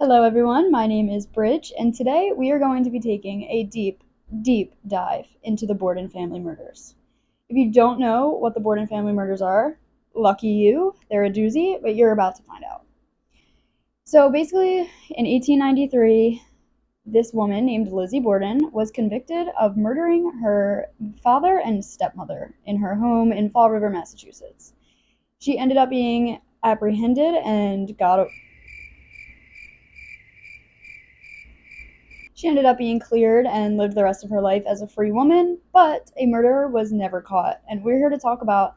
Hello everyone, my name is Bridge, and today we are going to be taking a deep dive into the Borden family murders. If you don't know what the Borden family murders are, lucky you, they're a doozy, but you're about to find out. So basically, in 1893, this woman named Lizzie Borden was convicted of murdering her father and stepmother in her home in Fall River, Massachusetts. She ended up being apprehended and She ended up being cleared and lived the rest of her life as a free woman, but a murderer was never caught. And we're here to talk about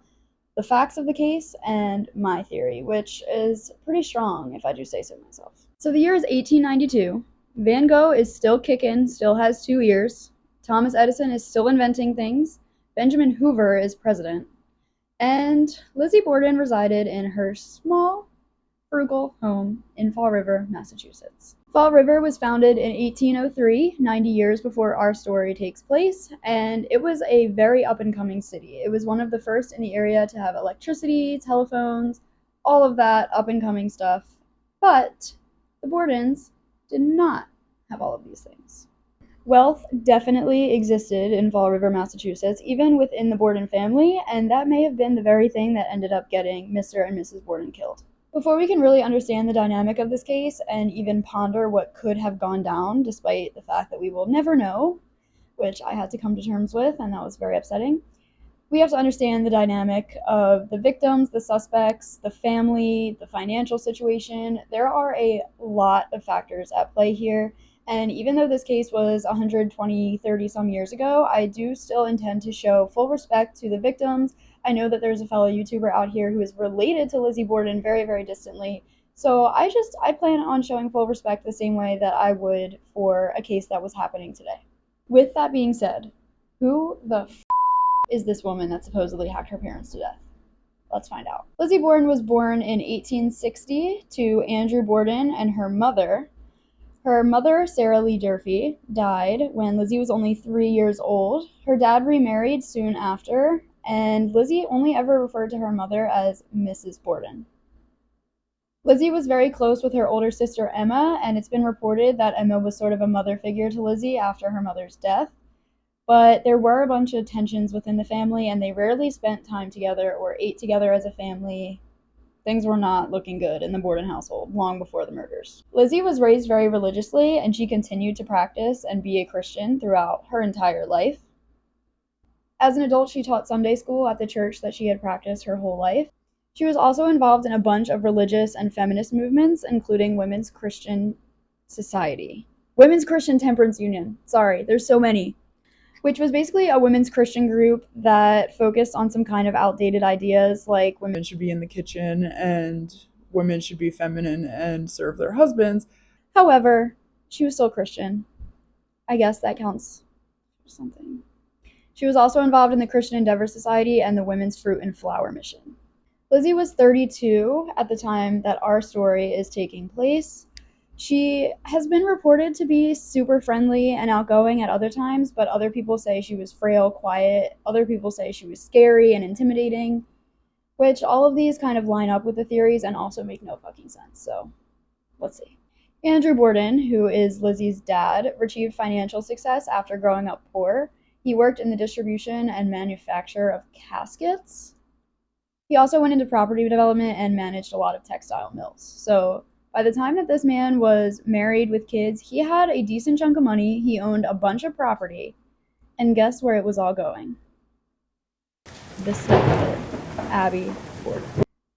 the facts of the case and my theory, which is pretty strong, if I do say so myself. So the year is 1892. Van Gogh is still kicking, still has 2 ears. Thomas Edison is still inventing things. Benjamin Hoover is president. And Lizzie Borden resided in her small, frugal home in Fall River, Massachusetts. Fall River was founded in 1803, 90 years before our story takes place, and it was a very up-and-coming city. It was one of the first in the area to have electricity, telephones, all of that up-and-coming stuff. But the Bordens did not have all of these things. Wealth definitely existed in Fall River, Massachusetts, even within the Borden family, and that may have been the very thing that ended up getting Mr. and Mrs. Borden killed. Before we can really understand the dynamic of this case and even ponder what could have gone down, despite the fact that we will never know, which I had to come to terms with, and that was very upsetting, we have to understand the dynamic of the victims, the suspects, the family, the financial situation. There are a lot of factors at play here, and even though this case was 120, 30 some years ago, I do still intend to show full respect to the victims. I know that there's a fellow YouTuber out here who is related to Lizzie Borden very, very distantly. So I plan on showing full respect the same way that I would for a case that was happening today. With that being said, who the is this woman that supposedly hacked her parents to death? Let's find out. Lizzie Borden was born in 1860 to Andrew Borden and her mother. Her mother, Sarah Lee Durfee, died when Lizzie was only 3 years old. Her dad remarried soon after, and Lizzie only ever referred to her mother as Mrs. Borden. Lizzie was very close with her older sister Emma, and it's been reported that Emma was sort of a mother figure to Lizzie after her mother's death. But there were a bunch of tensions within the family, and they rarely spent time together or ate together as a family. Things were not looking good in the Borden household long before the murders. Lizzie was raised very religiously, and she continued to practice and be a Christian throughout her entire life. As an adult, she taught Sunday school at the church that she had practiced her whole life. She was also involved in a bunch of religious and feminist movements, including Women's Christian Society. Women's Christian Temperance Union. Sorry, there's so many. Which was basically a women's Christian group that focused on some kind of outdated ideas like women should be in the kitchen and women should be feminine and serve their husbands. However, she was still Christian. I guess that counts for something. She was also involved in the Christian Endeavor Society and the Women's Fruit and Flower Mission. Lizzie was 32 at the time that our story is taking place. She has been reported to be super friendly and outgoing at other times, but other people say she was frail, quiet. Other people say she was scary and intimidating, which all of these kind of line up with the theories and also make no fucking sense. So let's see. Andrew Borden, who is Lizzie's dad, achieved financial success after growing up poor. He worked in the distribution and manufacture of caskets. He also went into property development and managed a lot of textile mills. So by the time that this man was married with kids, he had a decent chunk of money, he owned a bunch of property, and guess where it was all going? The stepmother, Abby Borden.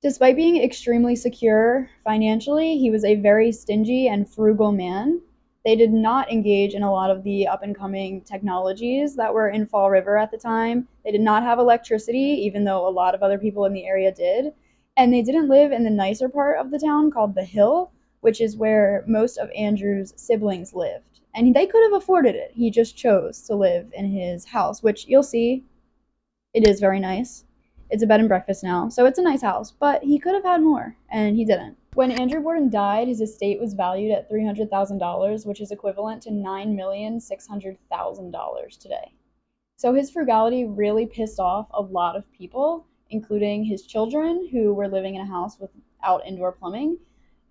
Despite being extremely secure financially, he was a very stingy and frugal man. They did not engage in a lot of the up-and-coming technologies that were in Fall River at the time. They did not have electricity, even though a lot of other people in the area did. And they didn't live in the nicer part of the town called the Hill, which is where most of Andrew's siblings lived. And they could have afforded it. He just chose to live in his house, which you'll see, it is very nice. It's a bed and breakfast now, so it's a nice house, but he could have had more, and he didn't. When Andrew Borden died, his estate was valued at $300,000, which is equivalent to $9,600,000 today. So his frugality really pissed off a lot of people, including his children, who were living in a house without indoor plumbing,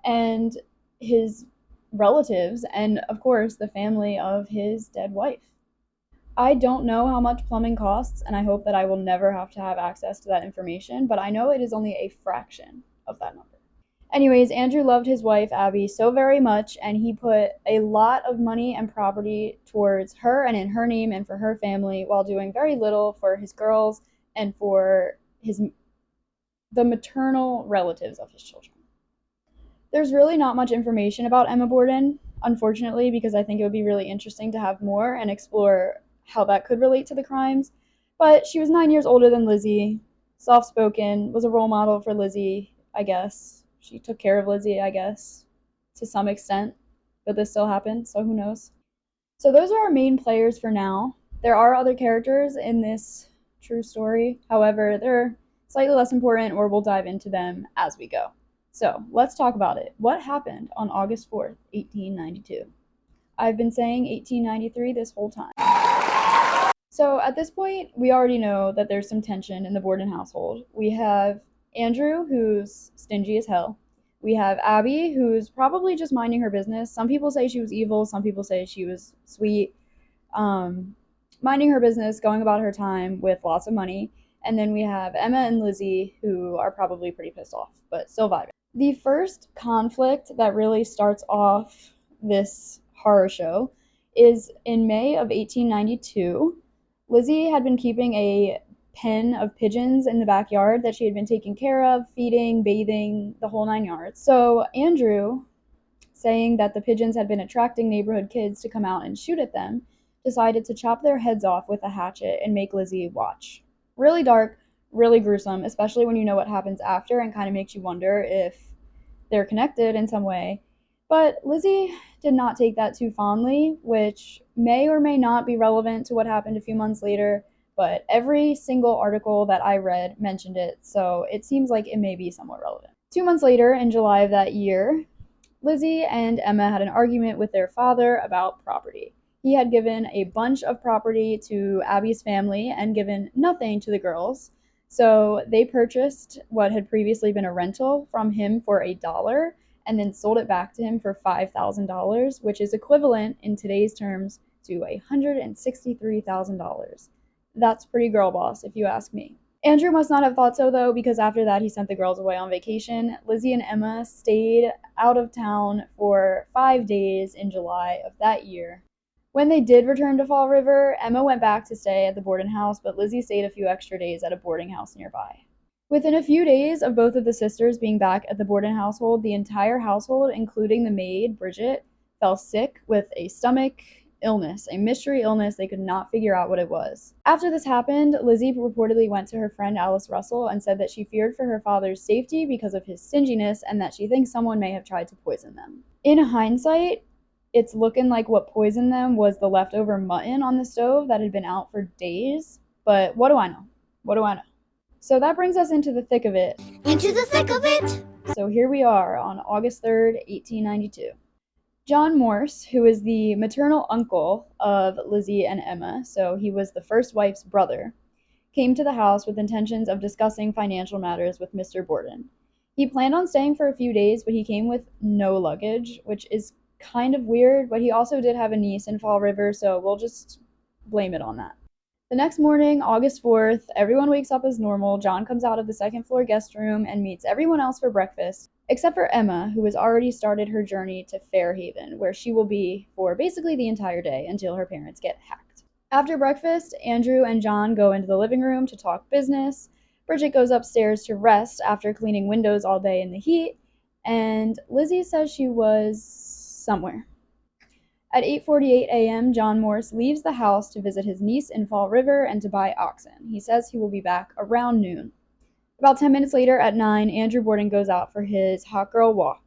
and his relatives and, of course, the family of his dead wife. I don't know how much plumbing costs, and I hope that I will never have to have access to that information, but I know it is only a fraction of that number. Anyways, Andrew loved his wife, Abby, so very much, and he put a lot of money and property towards her and in her name and for her family, while doing very little for his girls and for the maternal relatives of his children. There's really not much information about Emma Borden, unfortunately, because I think it would be really interesting to have more and explore how that could relate to the crimes. But she was 9 years older than Lizzie, soft spoken, was a role model for Lizzie, I guess. She took care of Lizzie, I guess, to some extent. But this still happened, so who knows? So those are our main players for now. There are other characters in this true story. However, they're slightly less important, or we'll dive into them as we go. So let's talk about it. What happened on August 4th, 1892? I've been saying 1893 this whole time. So at this point, we already know that there's some tension in the Borden household. We have Andrew, who's stingy as hell. We have Abby, who's probably just minding her business. Some people say she was evil, some people say she was sweet. Minding her business, going about her time with lots of money. And then we have Emma and Lizzie, who are probably pretty pissed off, but still vibing. The first conflict that really starts off this horror show is in May of 1892. Lizzie had been keeping a pen of pigeons in the backyard that she had been taking care of, feeding, bathing, the whole 9 yards. So Andrew, saying that the pigeons had been attracting neighborhood kids to come out and shoot at them, decided to chop their heads off with a hatchet and make Lizzie watch. Really dark, really gruesome, especially when you know what happens after, and kind of makes you wonder if they're connected in some way. But Lizzie did not take that too fondly, which may or may not be relevant to what happened a few months later, but every single article that I read mentioned it, so it seems like it may be somewhat relevant. 2 months later, in July of that year, Lizzie and Emma had an argument with their father about property. He had given a bunch of property to Abby's family and given nothing to the girls. So they purchased what had previously been a rental from him for $1 and then sold it back to him for $5,000, which is equivalent in today's terms to $163,000. That's pretty girl boss, if you ask me. Andrew must not have thought so, though, because after that he sent the girls away on vacation. Lizzie and Emma stayed out of town for 5 days in July of that year. When they did return to Fall River, Emma went back to stay at the Borden house, but Lizzie stayed a few extra days at a boarding house nearby. Within a few days of both of the sisters being back at the Borden household, the entire household, including the maid, Bridget, fell sick with a stomach illness, a mystery illness. They could not figure out what it was. After this happened, Lizzie reportedly went to her friend Alice Russell and said that she feared for her father's safety because of his stinginess and that she thinks someone may have tried to poison them. In hindsight, it's looking like what poisoned them was the leftover mutton on the stove that had been out for days, but what do I know? What do I know? So that brings us into the thick of it. Into the thick of it! So here we are on August 3rd, 1892. John Morse, who is the maternal uncle of Lizzie and Emma, so he was the first wife's brother, came to the house with intentions of discussing financial matters with Mr. Borden. He planned on staying for a few days, but he came with no luggage, which is kind of weird, but he also did have a niece in Fall River, so we'll just blame it on that. The next morning, August 4th, everyone wakes up as normal. John comes out of the second floor guest room and meets everyone else for breakfast, except for Emma, who has already started her journey to Fairhaven, where she will be for basically the entire day until her parents get hacked. After breakfast, Andrew and John go into the living room to talk business. Bridget goes upstairs to rest after cleaning windows all day in the heat, and Lizzie says she was somewhere. At 8:48 a.m., John Morse leaves the house to visit his niece in Fall River and to buy oxen. He says he will be back around noon. About 10 minutes later, at 9, Andrew Borden goes out for his hot girl walk.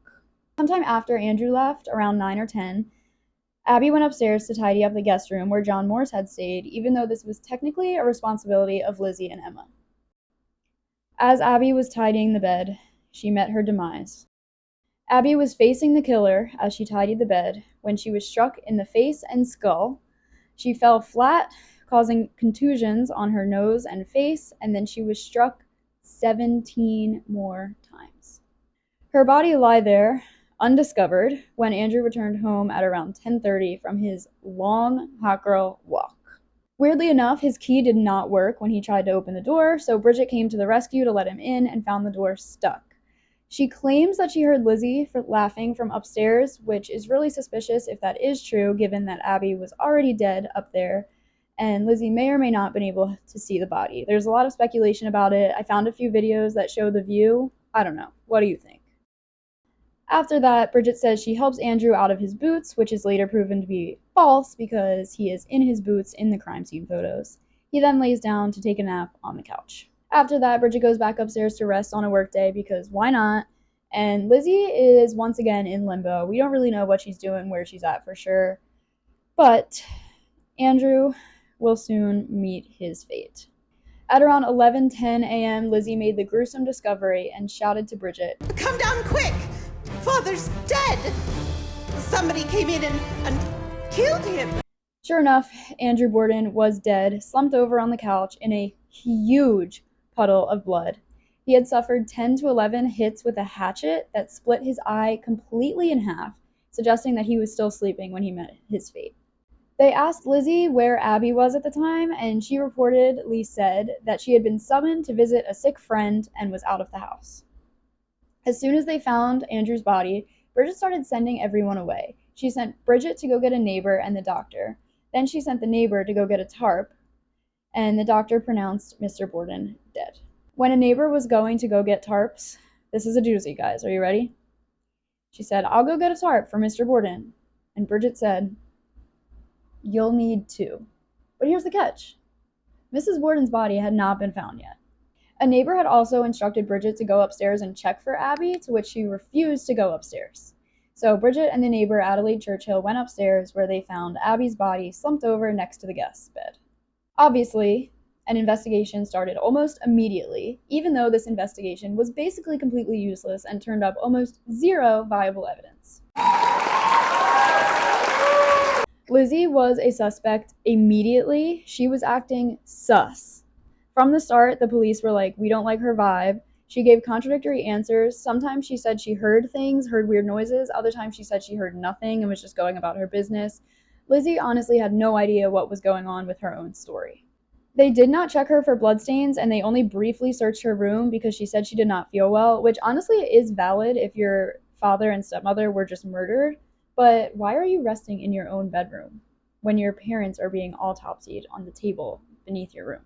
Sometime after Andrew left, around 9 or 10, Abby went upstairs to tidy up the guest room where John Morse had stayed, even though this was technically a responsibility of Lizzie and Emma. As Abby was tidying the bed, she met her demise. Abby was facing the killer as she tidied the bed when she was struck in the face and skull. She fell flat, causing contusions on her nose and face, and then she was struck 17 more times. Her body lay there, undiscovered when Andrew returned home at around 10:30 from his long hot girl walk. Weirdly enough, his key did not work when he tried to open the door, so Bridget came to the rescue to let him in and found the door stuck. She claims that she heard Lizzie laughing from upstairs, which is really suspicious if that is true, given that Abby was already dead up there, and Lizzie may or may not have been able to see the body. There's a lot of speculation about it. I found a few videos that show the view. I don't know. What do you think? After that, Bridget says she helps Andrew out of his boots, which is later proven to be false because he is in his boots in the crime scene photos. He then lays down to take a nap on the couch. After that, Bridget goes back upstairs to rest on a workday because why not? And Lizzie is once again in limbo. We don't really know what she's doing, where she's at for sure. But Andrew will soon meet his fate. At around 11:10 a.m., Lizzie made the gruesome discovery and shouted to Bridget, "Come down quick! Father's dead! Somebody came in and killed him!" Sure enough, Andrew Borden was dead, slumped over on the couch in a huge puddle of blood. He had suffered 10 to 11 hits with a hatchet that split his eye completely in half, suggesting that he was still sleeping when he met his fate. They asked Lizzie where Abby was at the time, and she reportedly said that she had been summoned to visit a sick friend and was out of the house. As soon as they found Andrew's body, Bridget started sending everyone away. She sent Bridget to go get a neighbor and the doctor. Then she sent the neighbor to go get a tarp, and the doctor pronounced Mr. Borden dead. When a neighbor was going to go get tarps, this is a doozy, guys. Are you ready? She said, "I'll go get a tarp for Mr. Borden." And Bridget said, "You'll need two." But here's the catch. Mrs. Borden's body had not been found yet. A neighbor had also instructed Bridget to go upstairs and check for Abby, to which she refused to go upstairs. So Bridget and the neighbor, Adelaide Churchill, went upstairs where they found Abby's body slumped over next to the guest's bed. Obviously, an investigation started almost immediately, even though this investigation was basically completely useless and turned up almost zero viable evidence. Lizzie was a suspect immediately. She was acting sus. From the start, the police were like, "We don't like her vibe." She gave contradictory answers. Sometimes she said she heard things, heard weird noises. Other times she said she heard nothing and was just going about her business. Lizzie honestly had no idea what was going on with her own story. They did not check her for bloodstains, and they only briefly searched her room because she said she did not feel well, which honestly is valid if your father and stepmother were just murdered. But why are you resting in your own bedroom when your parents are being autopsied on the table beneath your room?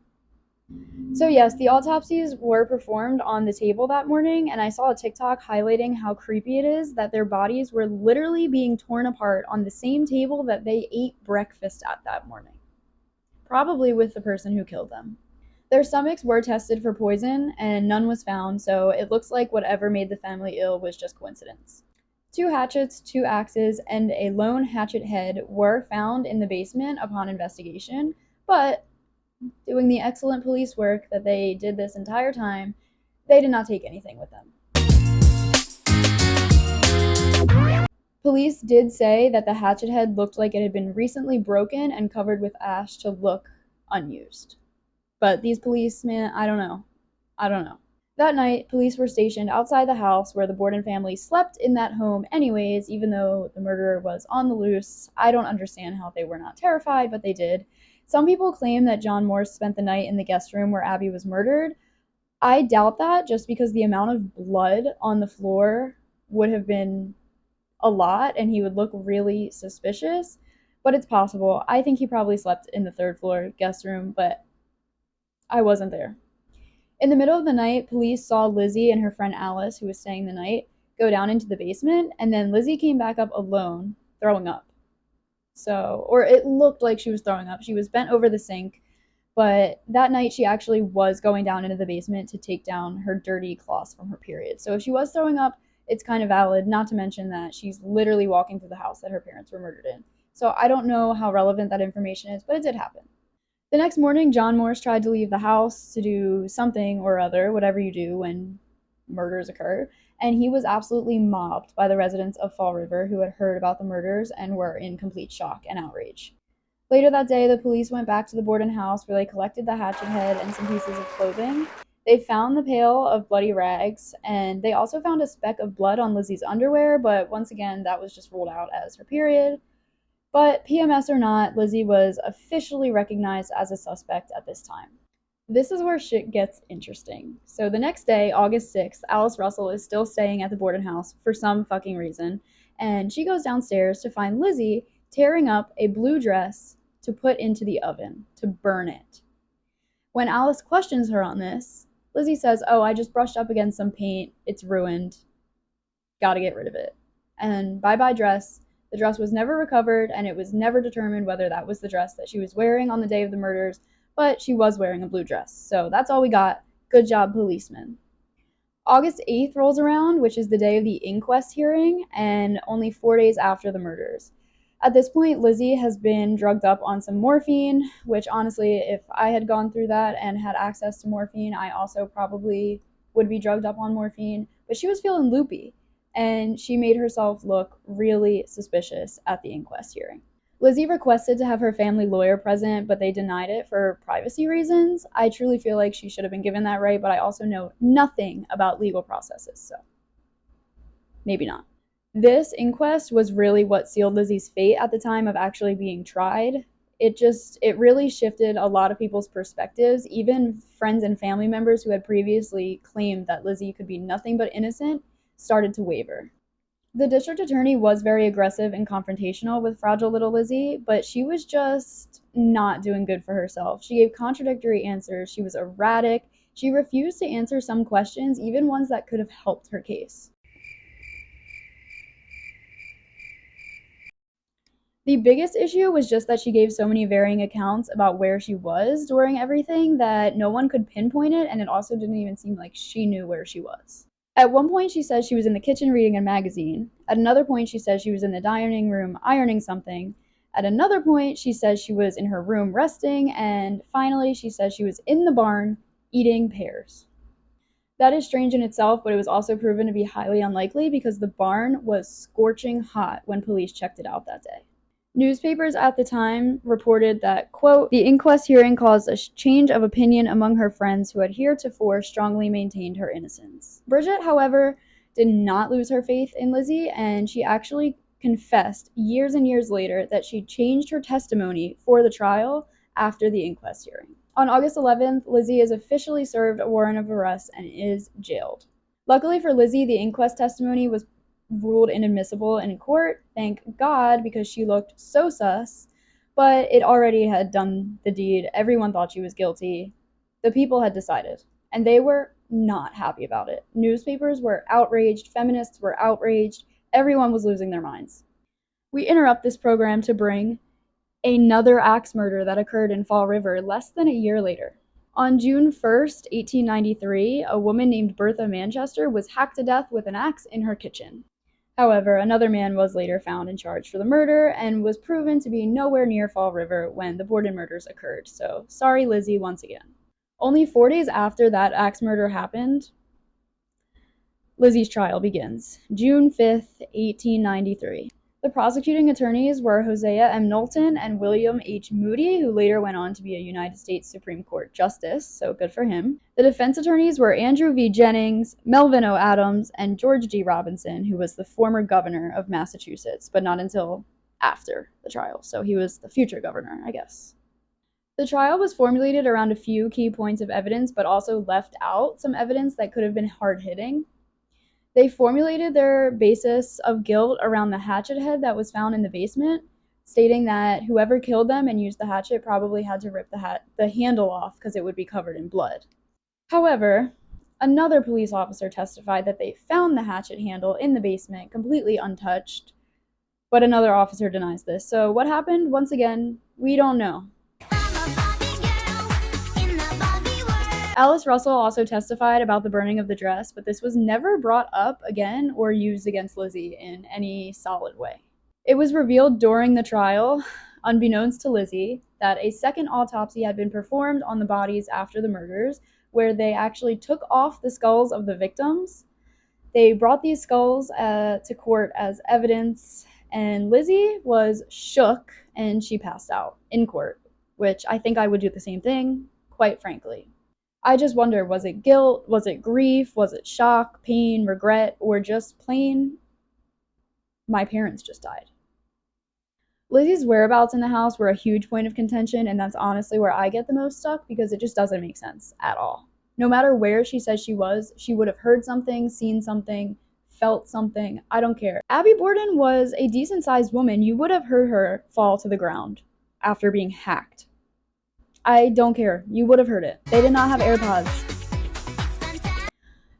So yes, the autopsies were performed on the table that morning, and I saw a TikTok highlighting how creepy it is that their bodies were literally being torn apart on the same table that they ate breakfast at that morning. Probably with the person who killed them. Their stomachs were tested for poison, and none was found, so it looks like whatever made the family ill was just coincidence. 2 hatchets, 2 axes, and a lone hatchet head were found in the basement upon investigation, but doing the excellent police work that they did this entire time, they did not take anything with them. Police did say that the hatchet head looked like it had been recently broken and covered with ash to look unused. But these policemen, I don't know. That night, police were stationed outside the house where the Borden family slept in that home anyways, even though the murderer was on the loose. I don't understand how they were not terrified, but they did. Some people claim that John Morse spent the night in the guest room where Abby was murdered. I doubt that, just because the amount of blood on the floor would have been a lot and he would look really suspicious, but it's possible. I think he probably slept in the 3rd floor guest room, but I wasn't there. In the middle of the night, police saw Lizzie and her friend Alice, who was staying the night, go down into the basement, and then Lizzie came back up alone, throwing up. Or it looked like she was throwing up. She was bent over the sink, but that night she actually was going down into the basement to take down her dirty cloths from her period. So if she was throwing up, it's kind of valid, not to mention that she's literally walking through the house that her parents were murdered in. So I don't know how relevant that information is, but it did happen. The next morning, John Morse tried to leave the house to do something or other, whatever you do when murders occur, and he was absolutely mobbed by the residents of Fall River who had heard about the murders and were in complete shock and outrage. Later that day, the police went back to the Borden house where they collected the hatchet head and some pieces of clothing. They found the pail of bloody rags, and they also found a speck of blood on Lizzie's underwear, but once again, that was just ruled out as her period. But PMS or not, Lizzie was officially recognized as a suspect at this time. This is where shit gets interesting. So the next day, August 6th, Alice Russell is still staying at the Borden house for some fucking reason, and she goes downstairs to find Lizzie tearing up a blue dress to put into the oven, to burn it. When Alice questions her on this, Lizzie says, "Oh, I just brushed up against some paint. It's ruined. Gotta get rid of it." And bye bye dress. The dress was never recovered, and it was never determined whether that was the dress that she was wearing on the day of the murders, but she was wearing a blue dress. So that's all we got. Good job, policeman. August 8th rolls around, which is the day of the inquest hearing, and only 4 days after the murders. At this point, Lizzie has been drugged up on some morphine, which honestly, if I had gone through that and had access to morphine, I also probably would be drugged up on morphine. But she was feeling loopy, and she made herself look really suspicious at the inquest hearing. Lizzie requested to have her family lawyer present, but they denied it for privacy reasons. I truly feel like she should have been given that right, but I also know nothing about legal processes, so maybe not. This inquest was really what sealed Lizzie's fate at the time of actually being tried. It really shifted a lot of people's perspectives. Even friends and family members who had previously claimed that Lizzie could be nothing but innocent started to waver. The district attorney was very aggressive and confrontational with fragile little Lizzie, but she was just not doing good for herself. She gave contradictory answers. She was erratic. She refused to answer some questions, even ones that could have helped her case. The biggest issue was just that she gave so many varying accounts about where she was during everything that no one could pinpoint it, and it also didn't even seem like she knew where she was. At one point, she says she was in the kitchen reading a magazine. At another point, she says she was in the dining room ironing something. At another point, she says she was in her room resting. And finally, she says she was in the barn eating pears. That is strange in itself, but it was also proven to be highly unlikely because the barn was scorching hot when police checked it out that day. Newspapers at the time reported that, quote, "The inquest hearing caused a change of opinion among her friends who had heretofore strongly maintained her innocence." Bridget, however, did not lose her faith in Lizzie, and she actually confessed years and years later that she changed her testimony for the trial after the inquest hearing. On August 11th, Lizzie is officially served a warrant of arrest and is jailed. Luckily for Lizzie, the inquest testimony was ruled inadmissible in court, thank God, because she looked so sus, but it already had done the deed. Everyone thought she was guilty. The people had decided, and they were not happy about it. Newspapers were outraged, feminists were outraged, everyone was losing their minds. We interrupt this program to bring another axe murder that occurred in Fall River less than a year later. On June 1st, 1893, a woman named Bertha Manchester was hacked to death with an axe in her kitchen. However, another man was later found and charged for the murder and was proven to be nowhere near Fall River when the Borden murders occurred. So, sorry, Lizzie, once again. Only 4 days after that axe murder happened, Lizzie's trial begins. June 5th, 1893. The prosecuting attorneys were Hosea M. Knowlton and William H. Moody, who later went on to be a United States Supreme Court Justice, so good for him. The defense attorneys were Andrew V. Jennings, Melvin O. Adams, and George G. Robinson, who was the former governor of Massachusetts, but not until after the trial, so he was the future governor, I guess. The trial was formulated around a few key points of evidence, but also left out some evidence that could have been hard-hitting. They formulated their basis of guilt around the hatchet head that was found in the basement, stating that whoever killed them and used the hatchet probably had to rip the handle off because it would be covered in blood. However, another police officer testified that they found the hatchet handle in the basement completely untouched, but another officer denies this. So what happened? Once again, we don't know. Alice Russell also testified about the burning of the dress, but this was never brought up again or used against Lizzie in any solid way. It was revealed during the trial, unbeknownst to Lizzie, that a second autopsy had been performed on the bodies after the murders, where they actually took off the skulls of the victims. They brought these skulls to court as evidence, and Lizzie was shook and she passed out in court, which I think I would do the same thing, quite frankly. I just wonder, was it guilt? Was it grief? Was it shock, pain, regret, or just plain, my parents just died? Lizzie's whereabouts in the house were a huge point of contention, and that's honestly where I get the most stuck because it just doesn't make sense at all. No matter where she says she was, she would have heard something, seen something, felt something. I don't care. Abby Borden was a decent sized woman. You would have heard her fall to the ground after being hacked. I don't care. You would have heard it. They did not have AirPods.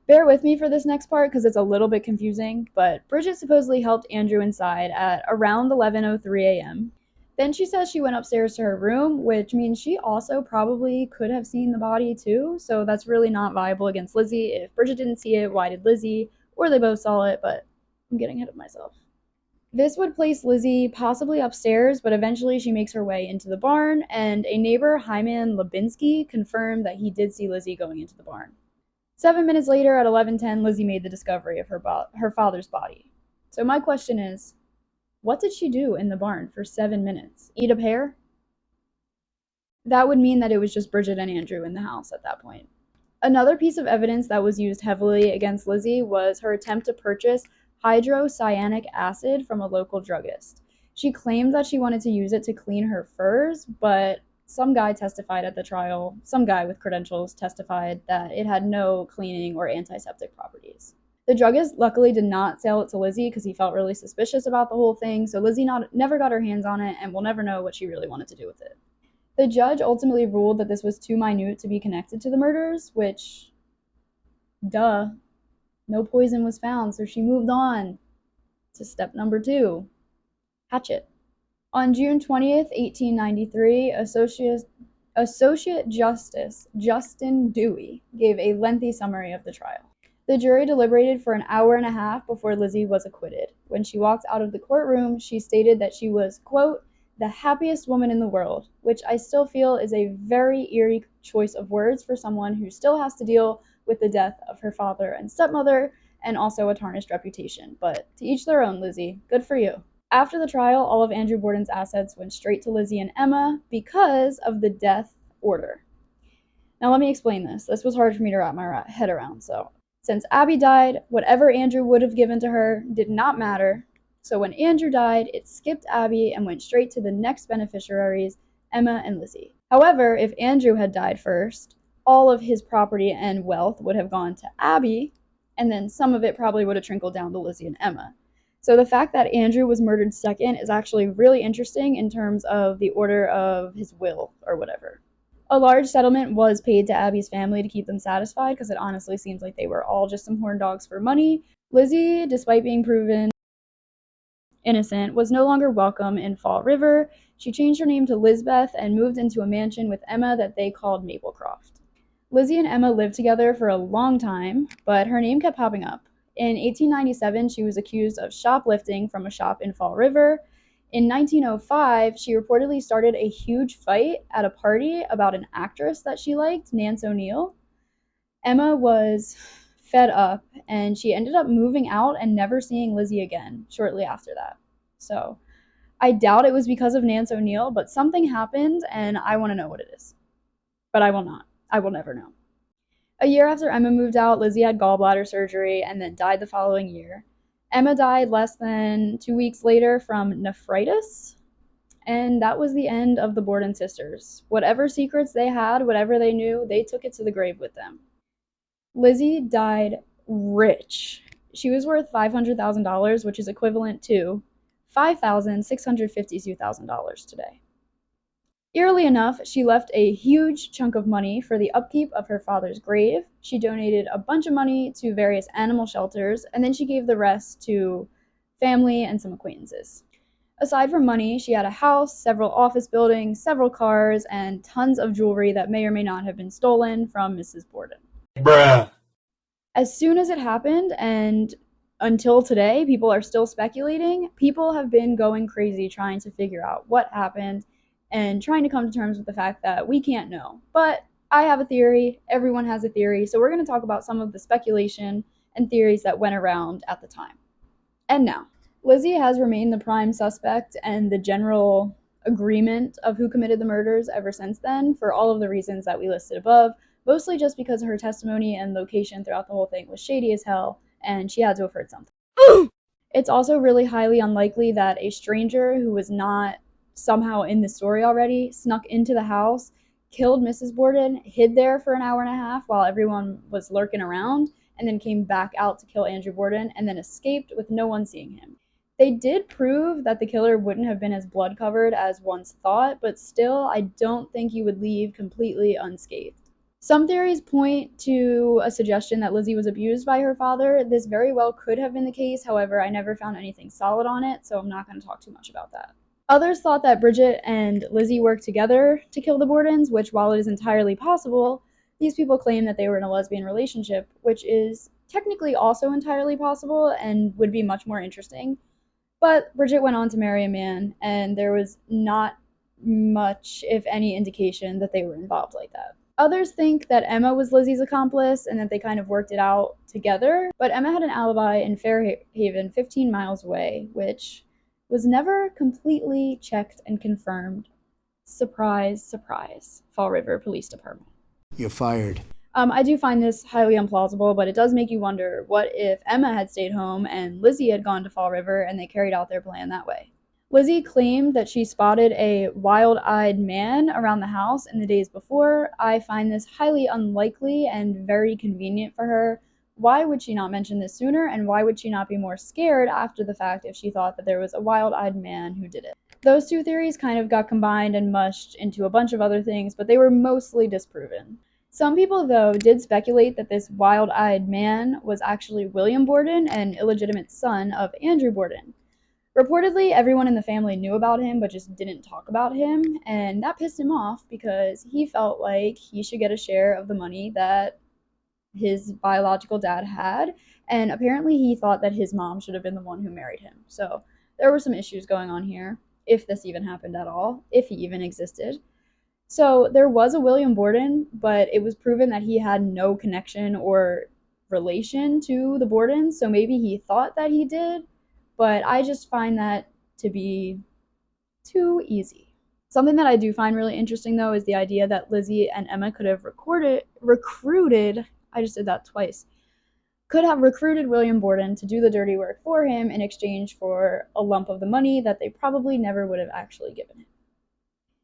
Bear with me for this next part because it's a little bit confusing, but Bridget supposedly helped Andrew inside at around 11:03 a.m. Then she says she went upstairs to her room, which means she also probably could have seen the body too, so that's really not viable against Lizzie. If Bridget didn't see it, why did Lizzie? Or they both saw it, but I'm getting ahead of myself. This would place Lizzie possibly upstairs, but eventually she makes her way into the barn, and a neighbor, Hyman Lubinsky, confirmed that he did see Lizzie going into the barn. 7 minutes later, at 11:10, Lizzie made the discovery of her father's body. So my question is, what did she do in the barn for 7 minutes? Eat a pear? That would mean that it was just Bridget and Andrew in the house at that point. Another piece of evidence that was used heavily against Lizzie was her attempt to purchase hydrocyanic acid from a local druggist. She claimed that she wanted to use it to clean her furs, but some guy testified at the trial, some guy with credentials testified that it had no cleaning or antiseptic properties. The druggist luckily did not sell it to Lizzie because he felt really suspicious about the whole thing, so Lizzie never got her hands on it and will never know what she really wanted to do with it. The judge ultimately ruled that this was too minute to be connected to the murders, which, duh, no poison was found, so she moved on to step number 2, hatchet. On June 20th, 1893, Associate Justice Justin Dewey gave a lengthy summary of the trial. The jury deliberated for an hour and a half before Lizzie was acquitted. When she walked out of the courtroom, she stated that she was, quote, the happiest woman in the world, which I still feel is a very eerie choice of words for someone who still has to deal with the death of her father and stepmother and also a tarnished reputation. But to each their own, Lizzie. Good for you. After the trial, all of Andrew Borden's assets went straight to Lizzie and Emma because of the death order. Now let me explain this. This was hard for me to wrap my head around. So, since Abby died, whatever Andrew would have given to her did not matter. So when Andrew died, it skipped Abby and went straight to the next beneficiaries, Emma and Lizzie. However, if Andrew had died first, all of his property and wealth would have gone to Abby, and then some of it probably would have trickled down to Lizzie and Emma. So the fact that Andrew was murdered second is actually really interesting in terms of the order of his will or whatever. A large settlement was paid to Abby's family to keep them satisfied because it honestly seems like they were all just some horn dogs for money. Lizzie, despite being proven innocent, was no longer welcome in Fall River. She changed her name to Lizbeth and moved into a mansion with Emma that they called Maplecroft. Lizzie and Emma lived together for a long time, but her name kept popping up. In 1897, she was accused of shoplifting from a shop in Fall River. In 1905, she reportedly started a huge fight at a party about an actress that she liked, Nance O'Neill. Emma was fed up, and she ended up moving out and never seeing Lizzie again shortly after that. So I doubt it was because of Nance O'Neill, but something happened, and I want to know what it is. But I will not. I will never know. A year after Emma moved out, Lizzie had gallbladder surgery and then died the following year. Emma died less than 2 weeks later from nephritis, and that was the end of the Borden sisters. Whatever secrets they had, whatever they knew, they took it to the grave with them. Lizzie died rich. She was worth $500,000, which is equivalent to $5,652,000 today. Eerily enough, she left a huge chunk of money for the upkeep of her father's grave. She donated a bunch of money to various animal shelters, and then she gave the rest to family and some acquaintances. Aside from money, she had a house, several office buildings, several cars, and tons of jewelry that may or may not have been stolen from Mrs. Borden. Bruh. As soon as it happened, and until today, people are still speculating. People have been going crazy trying to figure out what happened and trying to come to terms with the fact that we can't know. But I have a theory. Everyone has a theory. So we're going to talk about some of the speculation and theories that went around at the time. And now, Lizzie has remained the prime suspect and the general agreement of who committed the murders ever since then for all of the reasons that we listed above. mostly just because her testimony and location throughout the whole thing was shady as hell, and she had to have heard something. It's also really highly unlikely that a stranger who was not somehow in the story already snuck into the house, killed Mrs. Borden, hid there for an hour and a half while everyone was lurking around, and then came back out to kill Andrew Borden and then escaped with no one seeing him. They did prove that the killer wouldn't have been as blood covered as once thought, but still, I don't think you would leave completely unscathed. Some theories point to a suggestion that Lizzie was abused by her father. This very well could have been the case, however, I never found anything solid on it, so I'm not going to talk too much about that. Others thought that Bridget and Lizzie worked together to kill the Bordens, which, while it is entirely possible, these people claim that they were in a lesbian relationship, which is technically also entirely possible and would be much more interesting. But Bridget went on to marry a man, and there was not much, if any, indication that they were involved like that. Others think that Emma was Lizzie's accomplice and that they kind of worked it out together, but Emma had an alibi in Fairhaven, 15 miles away, which was never completely checked and confirmed. Surprise, surprise, Fall River Police Department. You're fired. I do find this highly implausible, but it does make you wonder, what if Emma had stayed home and Lizzie had gone to Fall River and they carried out their plan that way? Lizzie claimed that she spotted a wild-eyed man around the house in the days before. I find this highly unlikely and very convenient for her. Why would she not mention this sooner, and why would she not be more scared after the fact if she thought that there was a wild-eyed man who did it? Those two theories kind of got combined and mushed into a bunch of other things, but they were mostly disproven. Some people, though, did speculate that this wild-eyed man was actually William Borden, an illegitimate son of Andrew Borden. Reportedly, everyone in the family knew about him but just didn't talk about him, and that pissed him off because he felt like he should get a share of the money that his biological dad had, and apparently he thought that his mom should have been the one who married him. So there were some issues going on here, if this even happened at all, if he even existed. So there was a William Borden, but it was proven that he had no connection or relation to the Bordens, so maybe he thought that he did, but I just find that to be too easy. Something that I do find really interesting, though, is the idea that Lizzie and Emma could have recruited, I just did that twice, could have recruited William Borden to do the dirty work for him in exchange for a lump of the money that they probably never would have actually given him.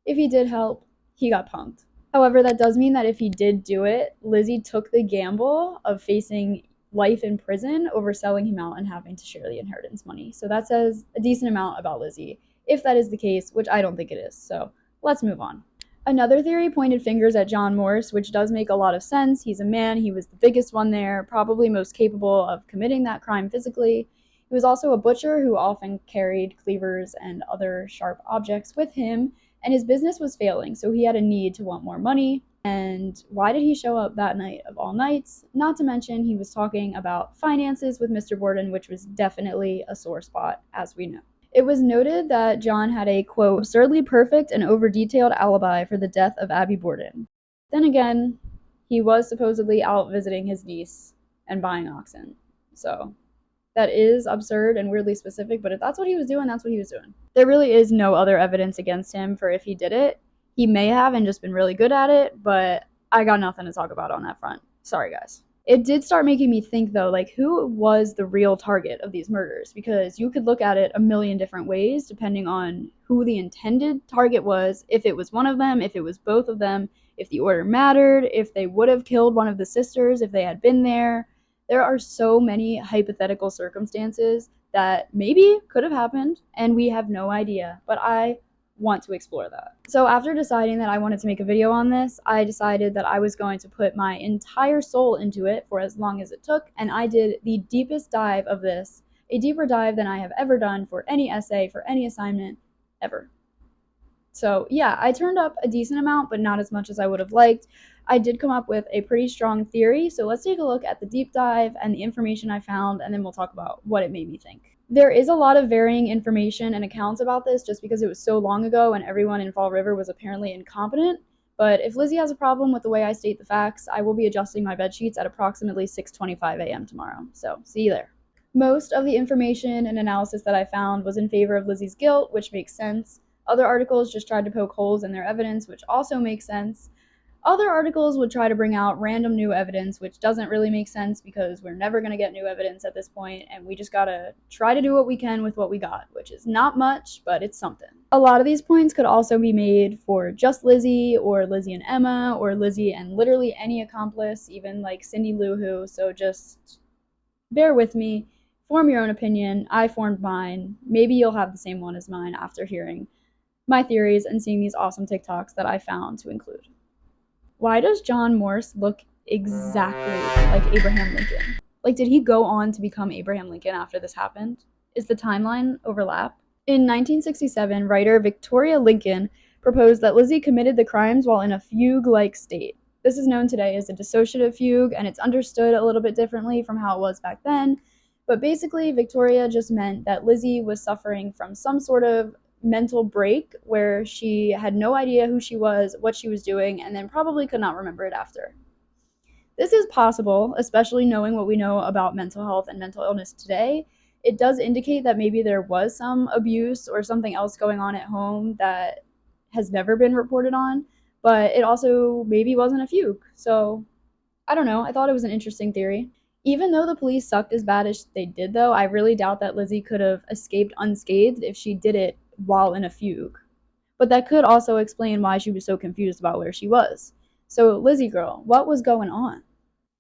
If he did help, he got punked. However, that does mean that if he did do it, Lizzie took the gamble of facing life in prison over selling him out and having to share the inheritance money. So that says a decent amount about Lizzie, if that is the case, which I don't think it is. So let's move on. Another theory pointed fingers at John Morse, which does make a lot of sense. He's a man, he was the biggest one there, probably most capable of committing that crime physically. He was also a butcher who often carried cleavers and other sharp objects with him, and his business was failing, so he had a need to want more money. And why did he show up that night of all nights? Not to mention he was talking about finances with Mr. Borden, which was definitely a sore spot, as we know. It was noted that John had a, quote, absurdly perfect and over-detailed alibi for the death of Abby Borden. Then again, he was supposedly out visiting his niece and buying oxen. So that is absurd and weirdly specific, but if that's what he was doing, that's what he was doing. There really is no other evidence against him for if he did it. He may have and just been really good at it, but I got nothing to talk about on that front. Sorry, guys. It did start making me think, though, like, who was the real target of these murders? Because you could look at it a million different ways, depending on who the intended target was, if it was one of them, if it was both of them, if the order mattered, if they would have killed one of the sisters, if they had been there. There are so many hypothetical circumstances that maybe could have happened, and we have no idea, but I want to explore that. So after deciding that I wanted to make a video on this, I decided that I was going to put my entire soul into it for as long as it took, and I did the deepest dive of this, a deeper dive than I have ever done for any essay, for any assignment, ever. So yeah, I turned up a decent amount, but not as much as I would have liked. I did come up with a pretty strong theory, so let's take a look at the deep dive and the information I found, and then we'll talk about what it made me think. There is a lot of varying information and accounts about this just because it was so long ago and everyone in Fall River was apparently incompetent, but if Lizzie has a problem with the way I state the facts, I will be adjusting my bed sheets at approximately 6:25 a.m. tomorrow, so see you there. Most of the information and analysis that I found was in favor of Lizzie's guilt, which makes sense. Other articles just tried to poke holes in their evidence, which also makes sense. Other articles would try to bring out random new evidence, which doesn't really make sense because we're never going to get new evidence at this point, and we just gotta try to do what we can with what we got, which is not much, but it's something. A lot of these points could also be made for just Lizzie, or Lizzie and Emma, or Lizzie and literally any accomplice, even like Cindy Lou Who, so just bear with me. Form your own opinion. I formed mine. Maybe you'll have the same one as mine after hearing my theories and seeing these awesome TikToks that I found to include. Why does John Morse look exactly like Abraham Lincoln? Like, did he go on to become Abraham Lincoln after this happened? Is the timeline overlap? In 1967, writer Victoria Lincoln proposed that Lizzie committed the crimes while in a fugue-like state. This is known today as a dissociative fugue, and it's understood a little bit differently from how it was back then. But basically, Victoria just meant that Lizzie was suffering from some sort of mental break where she had no idea who she was, what she was doing, and then probably could not remember it after. This is possible, especially knowing what we know about mental health and mental illness today. It does indicate that maybe there was some abuse or something else going on at home that has never been reported on, but it also maybe wasn't a fugue. So I don't know. I thought it was an interesting theory. Even though the police sucked as bad as they did, though, I really doubt that Lizzie could have escaped unscathed if she did it while in a fugue. But that could also explain why she was so confused about where she was. So, Lizzie girl, what was going on?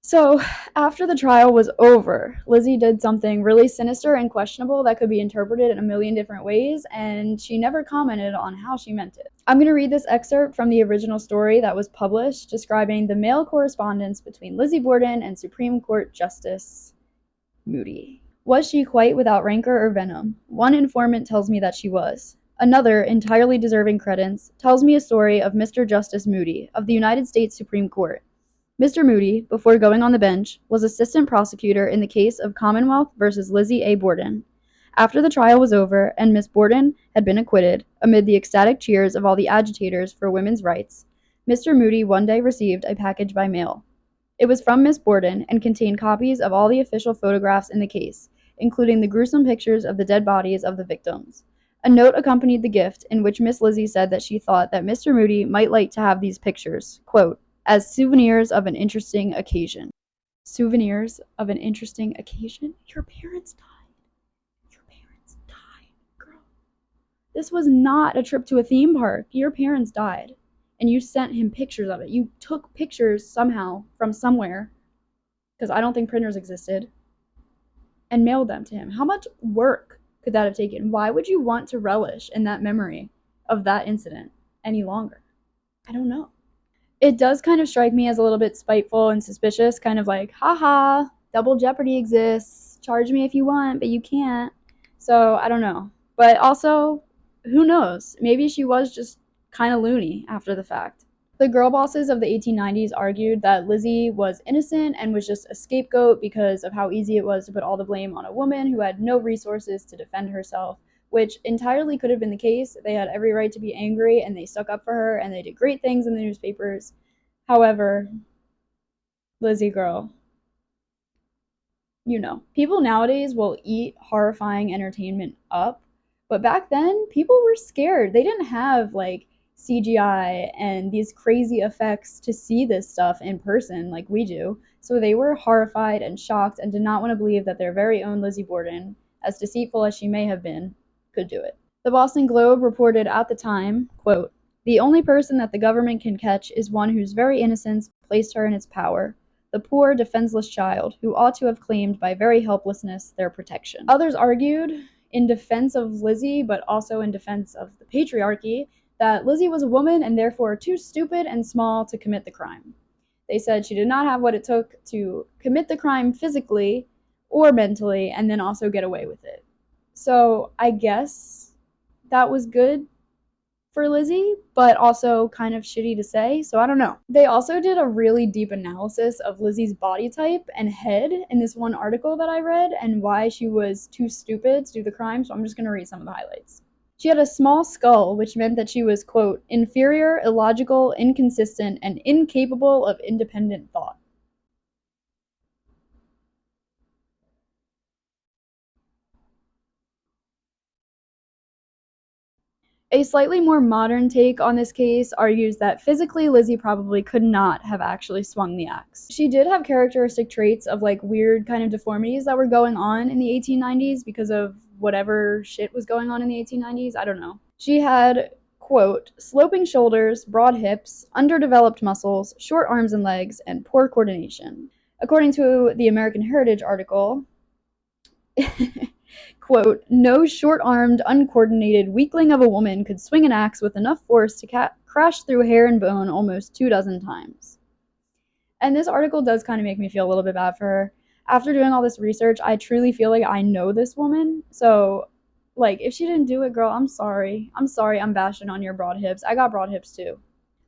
So, after the trial was over, Lizzie did something really sinister and questionable that could be interpreted in a million different ways, and she never commented on how she meant it. I'm going to read this excerpt from the original story that was published describing the mail correspondence between Lizzie Borden and Supreme Court Justice Moody. Was she quite without rancor or venom? One informant tells me that she was. Another, entirely deserving credence, tells me a story of Mr. Justice Moody, of the United States Supreme Court. Mr. Moody, before going on the bench, was assistant prosecutor in the case of Commonwealth versus Lizzie A. Borden. After the trial was over and Miss Borden had been acquitted, amid the ecstatic cheers of all the agitators for women's rights, Mr. Moody one day received a package by mail. It was from Miss Borden and contained copies of all the official photographs in the case, including the gruesome pictures of the dead bodies of the victims. A note accompanied the gift in which Miss Lizzie said that she thought that Mr. Moody might like to have these pictures, quote, as souvenirs of an interesting occasion. Souvenirs of an interesting occasion? Your parents died. Your parents died, girl. This was not a trip to a theme park. Your parents died. And you sent him pictures of it. You took pictures somehow from somewhere, because I don't think printers existed, and mailed them to him. How much work could that have taken? Why would you want to relish in that memory of that incident any longer? I don't know. It does kind of strike me as a little bit spiteful and suspicious, kind of like, haha, double jeopardy exists. Charge me if you want, but you can't. So I don't know. But also, who knows? Maybe she was just kind of loony after the fact. The girl bosses of the 1890s argued that Lizzie was innocent and was just a scapegoat because of how easy it was to put all the blame on a woman who had no resources to defend herself, which entirely could have been the case. They had every right to be angry, and they stuck up for her, and they did great things in the newspapers. However, Lizzie girl, people nowadays will eat horrifying entertainment up, but back then, people were scared. They didn't have, like, CGI and these crazy effects to see this stuff in person like we do. So they were horrified and shocked and did not want to believe that their very own Lizzie Borden, as deceitful as she may have been, could do it. The Boston Globe reported at the time, quote, the only person that the government can catch is one whose very innocence placed her in its power, the poor, defenseless child, who ought to have claimed by very helplessness their protection. Others argued, in defense of Lizzie, but also in defense of the patriarchy, that Lizzie was a woman and therefore too stupid and small to commit the crime. They said she did not have what it took to commit the crime physically or mentally and then also get away with it. So I guess that was good for Lizzie, but also kind of shitty to say, so I don't know. They also did a really deep analysis of Lizzie's body type and head in this one article that I read and why she was too stupid to do the crime, so I'm just going to read some of the highlights. She had a small skull, which meant that she was, quote, inferior, illogical, inconsistent, and incapable of independent thought. A slightly more modern take on this case argues that physically Lizzie probably could not have actually swung the axe. She did have characteristic traits of like weird kind of deformities that were going on in the 1890s because of whatever shit was going on in the 1890s. I don't know. She had, quote, sloping shoulders, broad hips, underdeveloped muscles, short arms and legs, and poor coordination. According to the American Heritage article, quote, no short-armed, uncoordinated weakling of a woman could swing an axe with enough force to crash through hair and bone almost 24 times. And this article does kind of make me feel a little bit bad for her. After doing all this research, I truly feel like I know this woman. So, like, if she didn't do it, girl, I'm sorry. I'm sorry I'm bashing on your broad hips. I got broad hips too.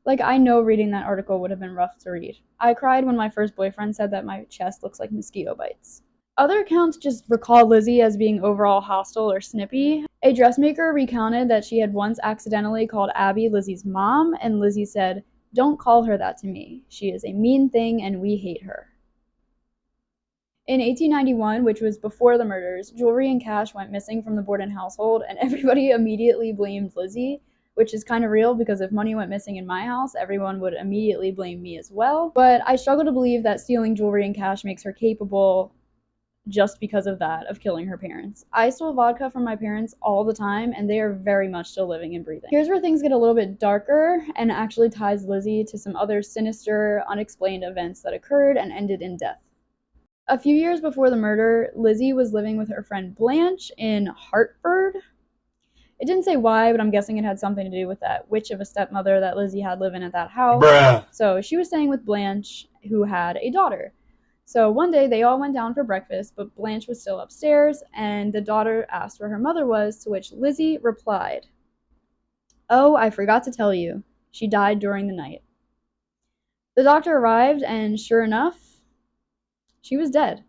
Like, I know reading that article would have been rough to read. I cried when my first boyfriend said that my chest looks like mosquito bites. Other accounts just recall Lizzie as being overall hostile or snippy. A dressmaker recounted that she had once accidentally called Abby Lizzie's mom, and Lizzie said, don't call her that to me. She is a mean thing and we hate her. In 1891, which was before the murders, jewelry and cash went missing from the Borden household, and everybody immediately blamed Lizzie, which is kind of real because if money went missing in my house, everyone would immediately blame me as well. But I struggle to believe that stealing jewelry and cash makes her capable just because of that, of killing her parents. I stole vodka from my parents all the time, and they are very much still living and breathing. Here's where things get a little bit darker and actually ties Lizzie to some other sinister, unexplained events that occurred and ended in death. A few years before the murder, Lizzie was living with her friend Blanche in Hartford. It didn't say why, but I'm guessing it had something to do with that witch of a stepmother that Lizzie had living at that house. Bruh. So she was staying with Blanche, who had a daughter. So one day they all went down for breakfast, but Blanche was still upstairs, and the daughter asked where her mother was, to which Lizzie replied, oh, I forgot to tell you. She died during the night. The doctor arrived, and sure enough, she was dead.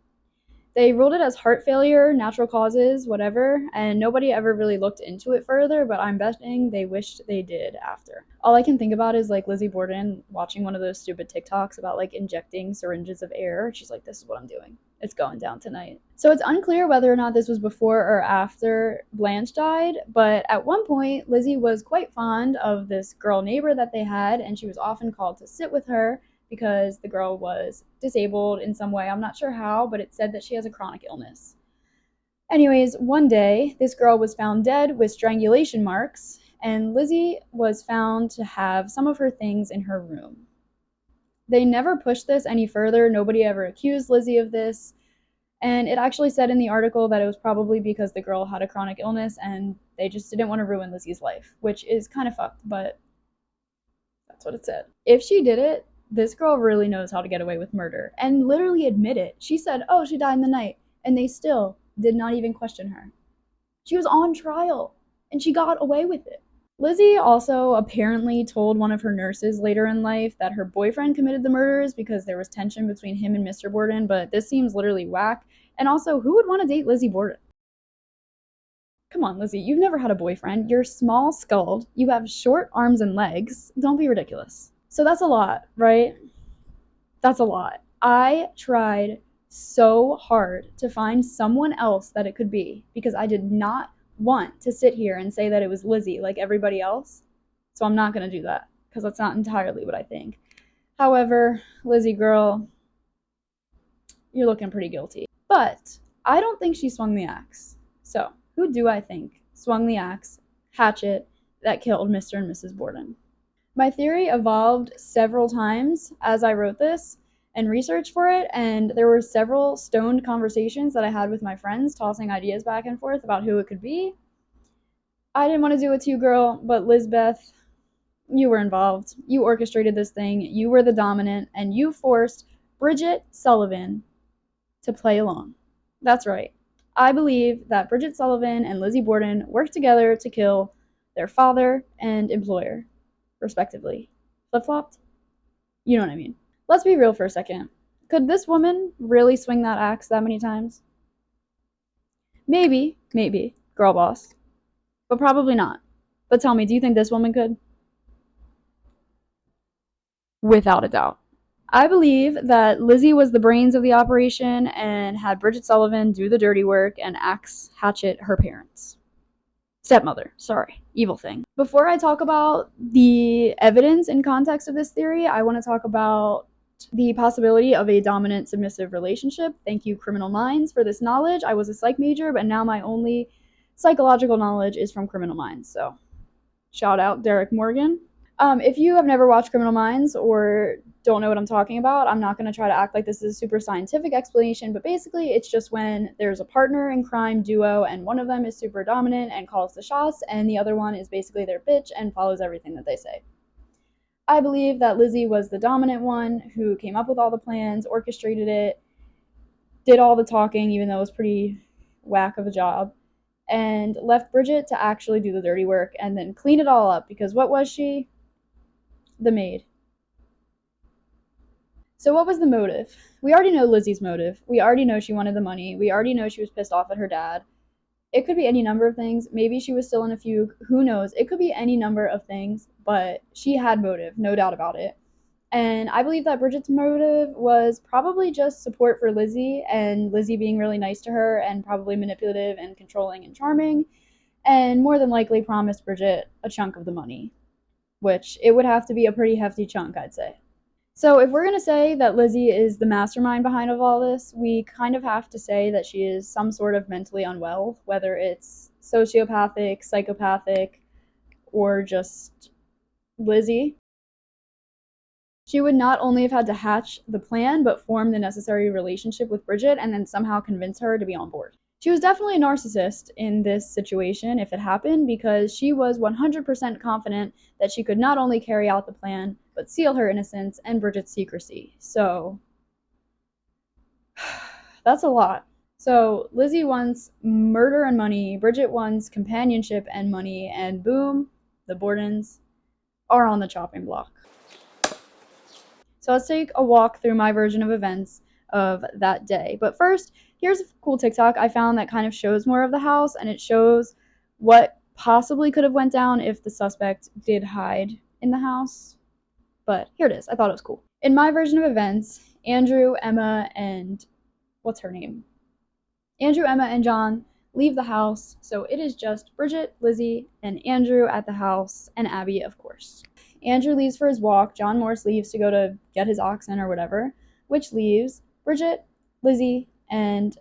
They ruled it as heart failure, natural causes, whatever, and nobody ever really looked into it further, but I'm betting they wished they did after. All I can think about is like Lizzie Borden watching one of those stupid TikToks about like injecting syringes of air. She's like, this is what I'm doing. It's going down tonight. So it's unclear whether or not this was before or after Blanche died, but at one point, Lizzie was quite fond of this girl neighbor that they had, and she was often called to sit with her because the girl was disabled in some way. I'm not sure how, but it said that she has a chronic illness. Anyways, one day, this girl was found dead with strangulation marks, and Lizzie was found to have some of her things in her room. They never pushed this any further. Nobody ever accused Lizzie of this. And it actually said in the article that it was probably because the girl had a chronic illness and they just didn't want to ruin Lizzie's life, which is kind of fucked, but that's what it said. If she did it, this girl really knows how to get away with murder and literally admit it. She said, oh, she died in the night, and they still did not even question her. She was on trial, and she got away with it. Lizzie also apparently told one of her nurses later in life that her boyfriend committed the murders because there was tension between him and Mr. Borden, but this seems literally whack. And also, who would want to date Lizzie Borden? Come on, Lizzie, you've never had a boyfriend. You're small-skulled. You have short arms and legs. Don't be ridiculous. So that's a lot, right? That's a lot. I tried so hard to find someone else that it could be because I did not want to sit here and say that it was Lizzie like everybody else. So I'm not going to do that because that's not entirely what I think. However, Lizzie girl, you're looking pretty guilty. But I don't think she swung the axe. So who do I think swung the axe, hatchet, that killed Mr. and Mrs. Borden? My theory evolved several times as I wrote this and researched for it, and there were several stoned conversations that I had with my friends, tossing ideas back and forth about who it could be. I didn't want to do it to you, girl, but Lizbeth, you were involved. You orchestrated this thing. You were the dominant, and you forced Bridget Sullivan to play along. That's right. I believe that Bridget Sullivan and Lizzie Borden worked together to kill their father and employer, respectively. Flip-flopped? You know what I mean. Let's be real for a second. Could this woman really swing that axe that many times? Maybe, girl boss. But probably not. But tell me, do you think this woman could? Without a doubt. I believe that Lizzie was the brains of the operation and had Bridget Sullivan do the dirty work and axe hatchet her parents. Stepmother, sorry, evil thing. Before I talk about the evidence and context of this theory, I want to talk about the possibility of a dominant submissive relationship. Thank you, Criminal Minds, for this knowledge. I was a psych major, but now my only psychological knowledge is from Criminal Minds. So, shout out Derek Morgan. If you have never watched Criminal Minds or don't know what I'm talking about, I'm not going to try to act like this is a super scientific explanation, but basically it's just when there's a partner in crime duo and one of them is super dominant and calls the shots, and the other one is basically their bitch and follows everything that they say. I believe that Lizzie was the dominant one who came up with all the plans, orchestrated it, did all the talking, even though it was pretty whack of a job, and left Bridget to actually do the dirty work and then clean it all up, because what was she? The maid. So what was the motive? We already know Lizzie's motive. We already know she wanted the money. We already know she was pissed off at her dad. It could be any number of things. Maybe she was still in a fugue. Who knows? It could be any number of things, but she had motive, no doubt about it. And I believe that Bridget's motive was probably just support for Lizzie, and Lizzie being really nice to her and probably manipulative and controlling and charming, and more than likely promised Bridget a chunk of the money, which it would have to be a pretty hefty chunk, I'd say. So if we're going to say that Lizzie is the mastermind behind of all this, we kind of have to say that she is some sort of mentally unwell, whether it's sociopathic, psychopathic, or just Lizzie. She would not only have had to hatch the plan, but form the necessary relationship with Bridget and then somehow convince her to be on board. She was definitely a narcissist in this situation if it happened, because she was 100% confident that she could not only carry out the plan, but seal her innocence and Bridget's secrecy. So, that's a lot. So, Lizzie wants murder and money, Bridget wants companionship and money, and boom, the Bordens are on the chopping block. So let's take a walk through my version of events of that day. But first, here's a cool TikTok I found that kind of shows more of the house, and it shows what possibly could have went down if the suspect did hide in the house. But here it is. I thought it was cool. In my version of events, Andrew, Emma, and what's her name? Andrew, Emma, and John leave the house, so it is just Bridget, Lizzie, and Andrew at the house, and Abby, of course. Andrew leaves for his walk, John Morse leaves to go to get his oxen or whatever, which leaves Bridget, Lizzie, and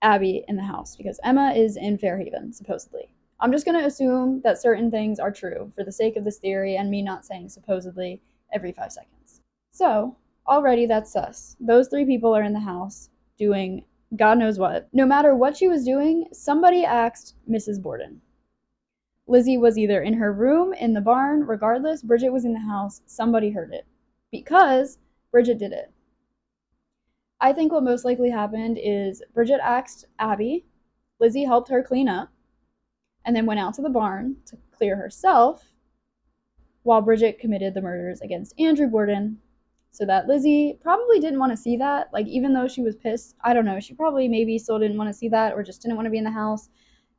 Abby in the house, because Emma is in Fairhaven, supposedly. I'm just going to assume that certain things are true for the sake of this theory and me not saying supposedly every 5 seconds. So, already that's sus. Those 3 people are in the house doing God knows what. No matter what she was doing, somebody asked Mrs. Borden. Lizzie was either in her room, in the barn, regardless, Bridget was in the house, somebody heard it. Because Bridget did it. I think what most likely happened is Bridget asked Abby, Lizzie helped her clean up, and then went out to the barn to clear herself, while Bridget committed the murders against Andrew Borden, so that Lizzie probably didn't want to see that. Like, even though she was pissed, I don't know, she probably maybe still didn't want to see that, or just didn't want to be in the house,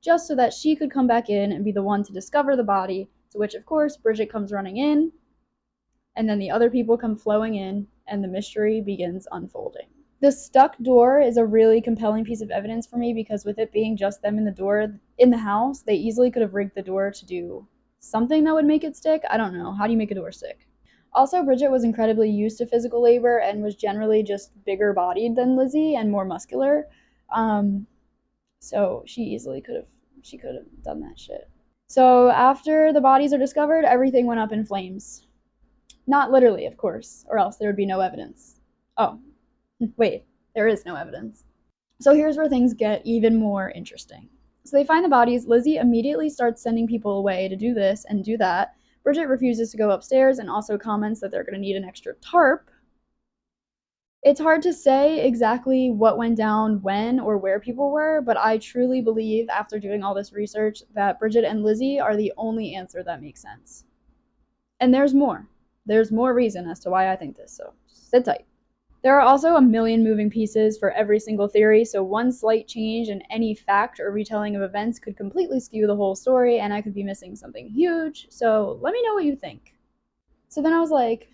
just so that she could come back in and be the one to discover the body, to which, of course, Bridget comes running in, and then the other people come flowing in, and the mystery begins unfolding. The stuck door is a really compelling piece of evidence for me, because with it being just them in the door in the house, they easily could have rigged the door to do something that would make it stick. I don't know. How do you make a door stick? Also, Bridget was incredibly used to physical labor and was generally just bigger bodied than Lizzie and more muscular. So she easily could have done that shit. So after the bodies are discovered, everything went up in flames. Not literally, of course, or else there would be no evidence. Oh, wait, there is no evidence. So here's where things get even more interesting. So they find the bodies. Lizzie immediately starts sending people away to do this and do that. Bridget refuses to go upstairs and also comments that they're going to need an extra tarp. It's hard to say exactly what went down when or where people were, but I truly believe, after doing all this research, that Bridget and Lizzie are the only answer that makes sense. And there's more. There's more reason as to why I think this, so sit tight. There are also a million moving pieces for every single theory, so one slight change in any fact or retelling of events could completely skew the whole story, and I could be missing something huge, so let me know what you think. So then I was like,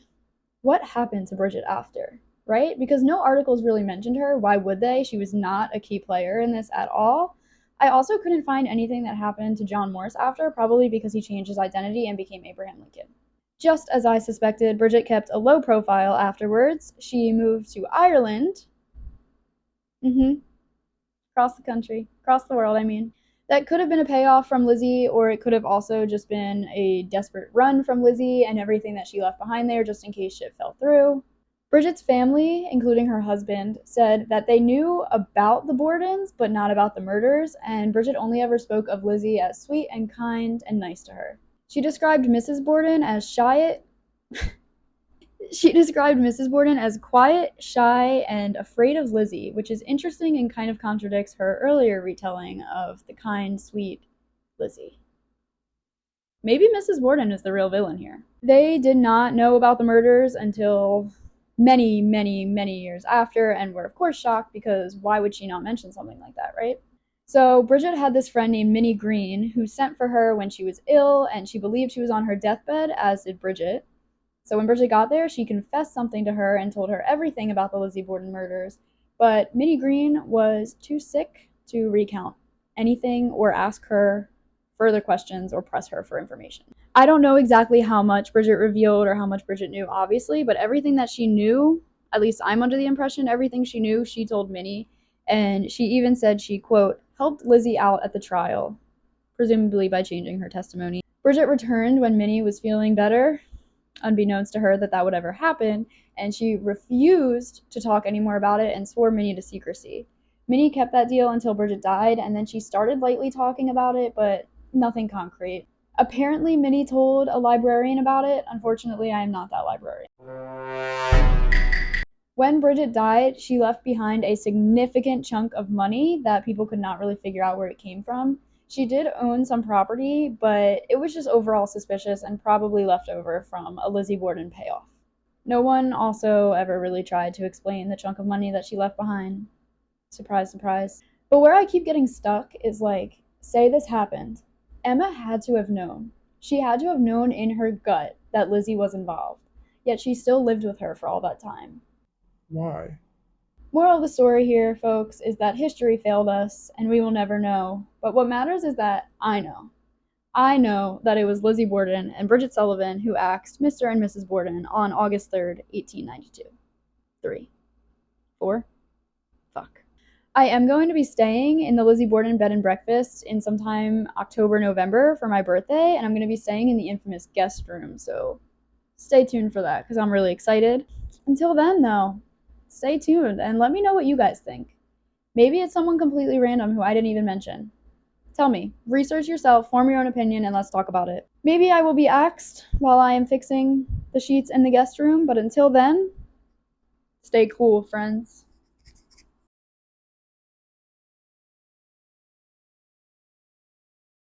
what happened to Bridget after? Right? Because no articles really mentioned her. Why would they? She was not a key player in this at all. I also couldn't find anything that happened to John Morse after, probably because he changed his identity and became Abraham Lincoln. Just as I suspected, Bridget kept a low profile afterwards. She moved to Ireland. Mm-hmm. Across the country, across the world, I mean. That could have been a payoff from Lizzie, or it could have also just been a desperate run from Lizzie and everything that she left behind there just in case shit fell through. Bridget's family, including her husband, said that they knew about the Bordens, but not about the murders, and Bridget only ever spoke of Lizzie as sweet and kind and nice to her. She described Mrs. Borden as shy. She described Mrs. Borden as quiet, shy, and afraid of Lizzie, which is interesting and kind of contradicts her earlier retelling of the kind, sweet Lizzie. Maybe Mrs. Borden is the real villain here. They did not know about the murders until many, many, many years after, and were of course shocked because why would she not mention something like that, right? So Bridget had this friend named Minnie Green who sent for her when she was ill, and she believed she was on her deathbed, as did Bridget. So when Bridget got there, she confessed something to her and told her everything about the Lizzie Borden murders. But Minnie Green was too sick to recount anything or ask her further questions or press her for information. I don't know exactly how much Bridget revealed or how much Bridget knew, obviously, but everything that she knew, at least I'm under the impression, everything she knew, she told Minnie. And she even said she, quote, helped Lizzie out at the trial, presumably by changing her testimony. Bridget returned when Minnie was feeling better, unbeknownst to her that that would ever happen, and she refused to talk anymore about it and swore Minnie to secrecy. Minnie kept that deal until Bridget died, and then she started lightly talking about it, but nothing concrete. Apparently, Minnie told a librarian about it. Unfortunately, I am not that librarian. When Bridget died, she left behind a significant chunk of money that people could not really figure out where it came from. She did own some property, but it was just overall suspicious and probably left over from a Lizzie Borden payoff. No one also ever really tried to explain the chunk of money that she left behind. Surprise, surprise. But where I keep getting stuck is like, say this happened. Emma had to have known. She had to have known in her gut that Lizzie was involved. Yet she still lived with her for all that time. Why? Moral of the story here, folks, is that history failed us and we will never know. But what matters is that I know. I know that it was Lizzie Borden and Bridget Sullivan who axed Mr. and Mrs. Borden on August 3rd, 1892. 3. 4. Fuck. I am going to be staying in the Lizzie Borden bed and breakfast in sometime October, November for my birthday, and I'm going to be staying in the infamous guest room, so stay tuned for that because I'm really excited. Until then, though, stay tuned and let me know what you guys think. Maybe it's someone completely random who I didn't even mention. Tell me, research yourself, form your own opinion, and let's talk about it. Maybe I will be axed while I am fixing the sheets in the guest room, but until then, stay cool, friends.